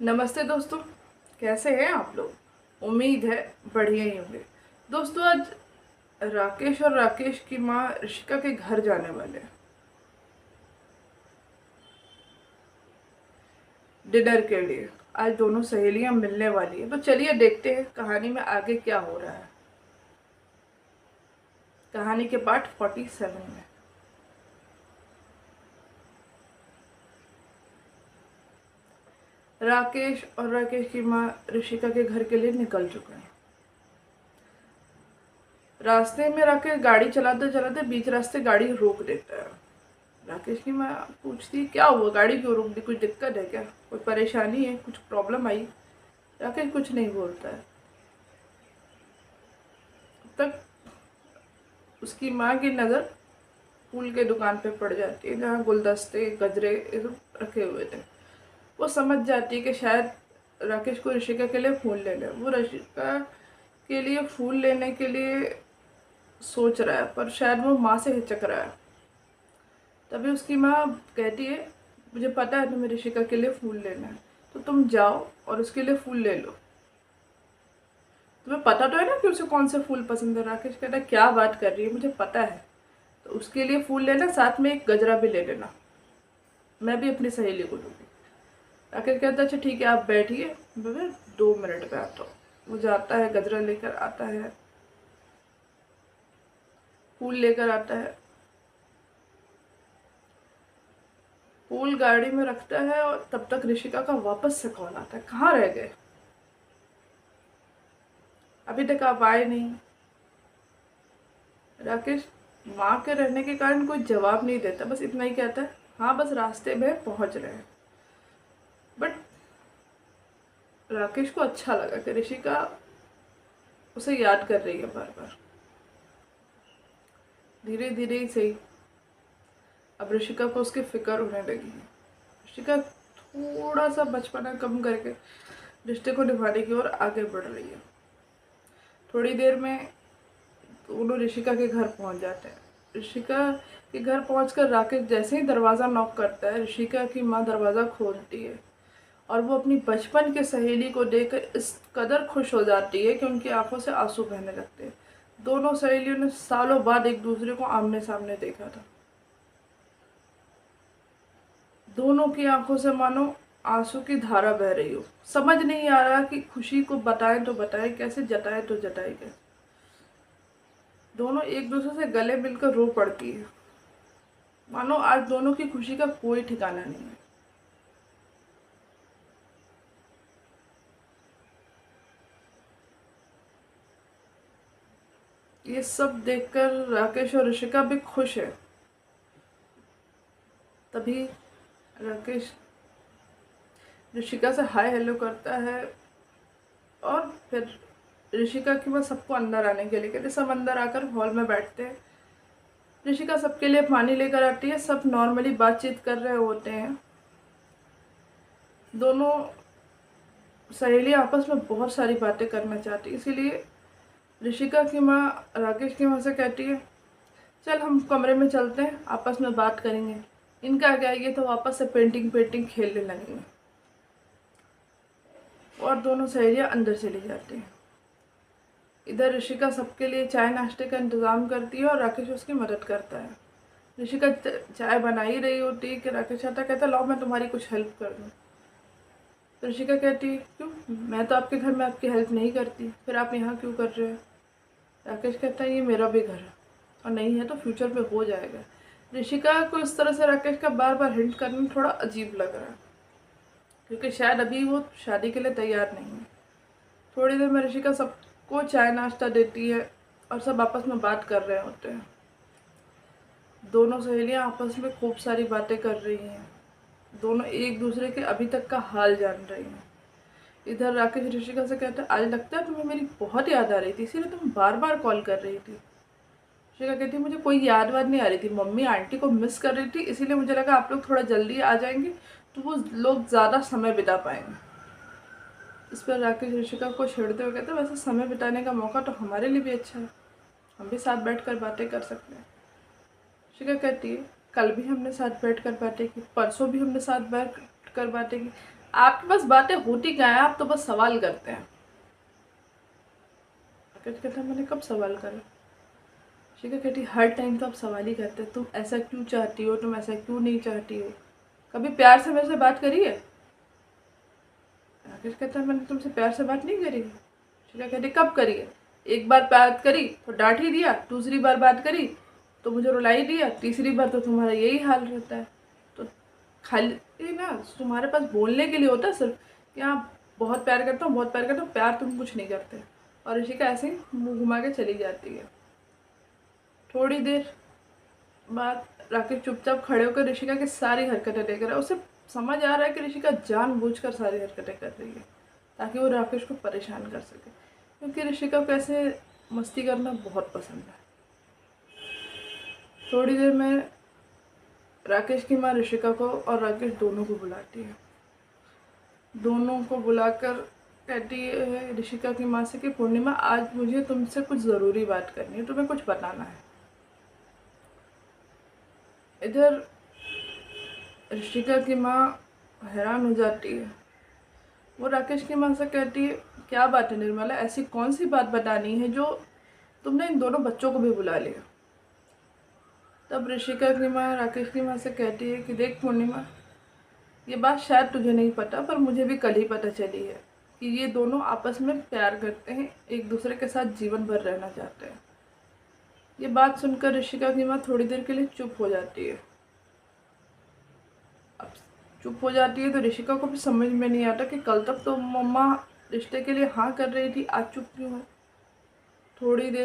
नमस्ते दोस्तों। कैसे हैं आप लोग? उम्मीद है बढ़िया ही होंगे। दोस्तों, आज राकेश और राकेश की माँ ऋषिका के घर जाने वाले हैं डिनर के लिए। आज दोनों सहेलियां मिलने वाली है, तो चलिए देखते हैं कहानी में आगे क्या हो रहा है। कहानी के पार्ट 47 में। राकेश और राकेश की माँ ऋषिका के घर के लिए निकल चुके हैं। रास्ते में राकेश गाड़ी चलाते चलाते बीच रास्ते गाड़ी रोक देता है। राकेश की माँ पूछती क्या हुआ, गाड़ी क्यों रोक दी, कुछ दिक्कत है क्या, कोई परेशानी है, कुछ प्रॉब्लम आई? राकेश कुछ नहीं बोलता है। तब उसकी माँ की नज़र फूल के दुकान पे पड़ जाती है, जहाँ गुलदस्ते गजरे ये सब रखे हुए थे। वो समझ जाती है कि शायद राकेश को ऋषिका के लिए फूल लेना है। वो ऋषिका के लिए फूल लेने के लिए सोच रहा है, पर शायद वो माँ से हिचक रहा है। तभी उसकी माँ कहती है, मुझे पता है तुम्हें ऋषिका के लिए फूल लेना है, तो तुम जाओ और उसके लिए फूल ले लो। तुम्हें पता तो है ना कि उसे कौन से फूल पसंद है? राकेश कहता है क्या बात कर रही है, मुझे पता है। तो उसके लिए फूल लेना, साथ में एक गजरा भी ले लेना, मैं भी अपनी सहेली को दूंगी। राकेश कहता है अच्छा ठीक है, आप बैठिए, मैं 2 मिनट में आता हूँ। वो जाता है, गजरा लेकर आता है, फूल लेकर आता है, फूल गाड़ी में रखता है। और तब तक ऋषिका का वापस से कॉल आता है, कहाँ रह गए, अभी तक आप आए नहीं। राकेश माँ के रहने के कारण कोई जवाब नहीं देता, बस इतना ही कहता है हाँ बस रास्ते में पहुंच रहे हैं। बट राकेश को अच्छा लगा कि ऋषिका उसे याद कर रही है बार बार। धीरे धीरे ही सही, अब ऋषिका को उसकी फिक्र होने लगी है। ऋषिका थोड़ा सा बचपना कम करके रिश्ते को निभाने की ओर आगे बढ़ रही है। थोड़ी देर में दोनों ऋषिका के घर पहुंच जाते हैं। ऋषिका के घर पहुंचकर राकेश जैसे ही दरवाज़ा नॉक करता है, ऋषिका की माँ दरवाज़ा खोलती है और वो अपनी बचपन के सहेली को देखकर इस कदर खुश हो जाती है कि उनकी आंखों से आंसू बहने लगते हैं। दोनों सहेलियों ने सालों बाद एक दूसरे को आमने सामने देखा था। दोनों की आंखों से मानो आंसू की धारा बह रही हो। समझ नहीं आ रहा कि खुशी को बताएं तो बताएं कैसे, जताएं तो जताएं कैसे। दोनों एक दूसरे से गले मिलकर रो पड़ती है, मानो आज दोनों की खुशी का कोई ठिकाना नहीं है। ये सब देखकर राकेश और ऋषिका भी खुश है। तभी राकेश ऋषिका से हाय हेलो करता है और फिर ऋषिका की वो सबको अंदर आने के लिए कहते, सब अंदर आकर हॉल में बैठते हैं। ऋषिका सबके लिए पानी लेकर आती है, सब नॉर्मली बातचीत कर रहे होते हैं। दोनों सहेलियां आपस में बहुत सारी बातें करना चाहती, इसीलिए ऋषिका की माँ राकेश की माँ से कहती है चल हम कमरे में चलते हैं, आपस में बात करेंगे। इनका क्या है, ये तो वापस से पेंटिंग पेंटिंग खेलने लगेंगे। और दोनों सहेलियां अंदर चली जाती हैं। इधर ऋषिका सबके लिए चाय नाश्ते का इंतज़ाम करती है और राकेश उसकी मदद करता है। ऋषिका चाय बना ही रही होती है कि राकेश आता कहता लाओ मैं तुम्हारी कुछ हेल्प कर दूँ। तो ऋषिका कहती है क्यों, मैं तो आपके घर में आपकी हेल्प नहीं करती, फिर आप यहाँ क्यों कर रहे हो? राकेश कहता है ये मेरा भी घर है और नहीं है तो फ्यूचर में हो जाएगा। ऋषिका को इस तरह से राकेश का बार बार हिंट करना थोड़ा अजीब लग रहा है, क्योंकि शायद अभी वो शादी के लिए तैयार नहीं है। थोड़ी देर में ऋषिका सबको चाय नाश्ता देती है और सब आपस में बात कर रहे होते हैं। दोनों सहेलियां आपस में खूब सारी बातें कर रही हैं। दोनों एक दूसरे के अभी तक का हाल जान रही हैं। इधर राकेश ऋषिका से कहता है आज लगता है तुम्हें मेरी बहुत याद आ रही थी, इसीलिए तुम बार बार कॉल कर रही थी। ऋषिका कहती है मुझे कोई याद वाद नहीं आ रही थी, मम्मी आंटी को मिस कर रही थी, इसीलिए मुझे लगा आप लोग थोड़ा जल्दी आ जाएंगे तो वो लोग ज़्यादा समय बिता पाएंगे। इस पर राकेश ऋषिका को छेड़ते हुए कहते वैसे समय बिताने का मौका तो हमारे लिए भी अच्छा है, हम भी साथ बैठकर बातें कर सकते हैं। ऋषिका कहती है कल भी हमने साथ बैठकर बातें की, परसों भी हमने साथ बैठ कर बातें की, आपके पास बातें होती क्या है, आप तो बस सवाल करते हैं। राकेश कहता है मैंने कब सवाल करा? ऋषिका कहती हर टाइम तो आप सवाल ही करते हैं, तुम ऐसा क्यों चाहती हो, तुम ऐसा क्यों नहीं चाहती हो, कभी प्यार से मेरे से बात करी है? राकेश कहता है मैंने तुमसे प्यार से बात नहीं करी। ऋषिका कहती कब करी है? एक बार बात करी तो डांट ही दिया, दूसरी बार बात करी तो मुझे रुला ही दिया, तीसरी बार तो तुम्हारा यही हाल रहता है। तो खाली ना तुम्हारे पास बोलने के लिए होता है सिर्फ कि हाँ बहुत प्यार करता हूँ, बहुत प्यार करता हूँ, प्यार तुम कुछ नहीं करते। और ऋषिका ऐसे ही मुँह घुमा के चली जाती है। थोड़ी देर बाद राकेश चुपचाप खड़े होकर ऋषिका की सारी हरकतें देख रहा है। उसे समझ आ रहा है कि ऋषिका जानबूझकर सारी हरकतें कर रही है ताकि वो राकेश को परेशान कर सके, क्योंकि ऋषिका को ऐसे मस्ती करना बहुत पसंद है। थोड़ी देर में राकेश की माँ ऋषिका को और राकेश दोनों को बुलाती है। दोनों को बुलाकर कहती है ऋषिका की माँ से कि पूर्णिमा आज मुझे तुमसे कुछ ज़रूरी बात करनी है, तुम्हें कुछ बताना है। इधर ऋषिका की माँ हैरान हो जाती है। वो राकेश की माँ से कहती है क्या बात है निर्मला, ऐसी कौन सी बात बतानी है जो तुमने इन दोनों बच्चों को भी बुला लिया? तब ऋषिका की माँ राकेश की माँ से कहती है कि देख पूर्णिमा, ये बात शायद तुझे नहीं पता पर मुझे भी कल ही पता चली है कि ये दोनों आपस में प्यार करते हैं, एक दूसरे के साथ जीवन भर रहना चाहते हैं। ये बात सुनकर ऋषिका की माँ थोड़ी देर के लिए चुप हो जाती है। अब चुप हो जाती है तो ऋषिका को भी समझ में नहीं आता कि कल तक तो मम्मा रिश्ते के लिए हाँ कर रही थी, आज चुप क्यों है। थोड़ी देर